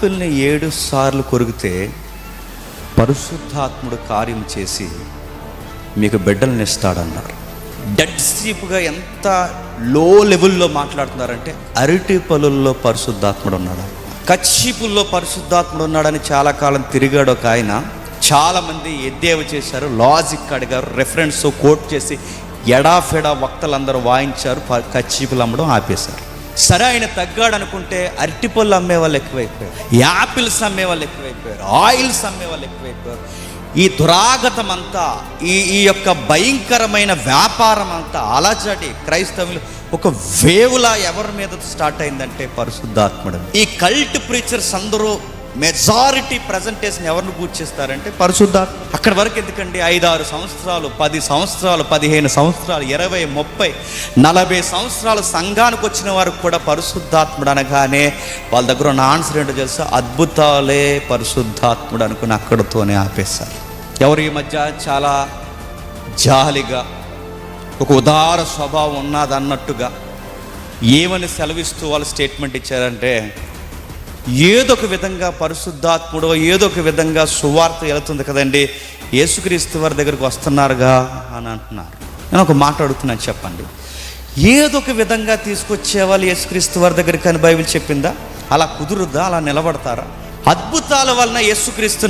యాపిల్ని 7 సార్లు కొరికితే పరిశుద్ధాత్ముడు కార్యం చేసి మీకు బిడ్డల్ని ఇస్తాడన్నారు. డెడ్ స్లీప్గా ఎంత లో లెవెల్లో మాట్లాడుతున్నారంటే అరటి పళ్ళల్లో పరిశుద్ధాత్ముడు ఉన్నాడు, కచ్చిపుల్లో పరిశుద్ధాత్ముడు ఉన్నాడని చాలా కాలం తిరిగాడు ఒక ఆయన. చాలామంది ఎద్దేవా చేశారు, లాజిక్ అడిగారు, రెఫరెన్స్ కోట్ చేసి ఎడాఫెడా వక్తలందరూ వాయించారు, కచ్చిపులు అమ్మడం ఆపేశారు. సరే ఆయన తగ్గాడు అనుకుంటే అరటిపళ్ళు అమ్మే వాళ్ళు ఎక్కువైపోయారు, యాపిల్స్ అమ్మే వాళ్ళు ఎక్కువైపోయారు, ఆయిల్స్ అమ్మే వాళ్ళు ఎక్కువైపోయారు. ఈ దురాగతం అంతా, ఈ యొక్క భయంకరమైన వ్యాపారం అంతా అలజడి క్రైస్తవులు ఒక వేవులా ఎవరి మీద స్టార్ట్ అయిందంటే పరిశుద్ధాత్ముడు. ఈ కల్ట్ ప్రీచర్స్ అందరూ మెజారిటీ ప్రజెంటేషన్ ఎవరిని పూజ చేస్తారంటే పరిశుద్ధాత్మ. అక్కడి వరకు ఎందుకండి? 5-6 సంవత్సరాలు, 10 సంవత్సరాలు, 15 సంవత్సరాలు, 20, 30, 40 సంవత్సరాలు సంఘానికి వచ్చిన వారికి కూడా పరిశుద్ధాత్ముడు అనగానే వాళ్ళ దగ్గర ఉన్న ఆన్సర్ ఏంటో తెలుసా? అద్భుతాలే పరిశుద్ధాత్ముడు అనుకుని అక్కడితోనే ఆపేశారు. ఎవరు ఈ మధ్య చాలా జాలిగా ఒక ఉదార స్వభావం ఉన్నదన్నట్టుగా ఏమని సెలవిస్తూ వాళ్ళు స్టేట్మెంట్ ఇచ్చారంటే, ఏదో ఒక విధంగా పరిశుద్ధాత్ముడు ఏదో ఒక విధంగా సువార్త వెళుతుంది కదండి, యేసుక్రీస్తు వారి దగ్గరికి వస్తున్నారుగా అని అంటున్నారు. నేను ఒక మాట అడుగుతున్నాను, చెప్పండి, ఏదో ఒక విధంగా తీసుకొచ్చే వాళ్ళు యేసుక్రీస్తు వారి దగ్గరికి అని బైబిల్ చెప్పిందా? అలా కుదురుద్దా? అలా నిలబడతారా? అద్భుతాల వలన యేసుక్రీస్తు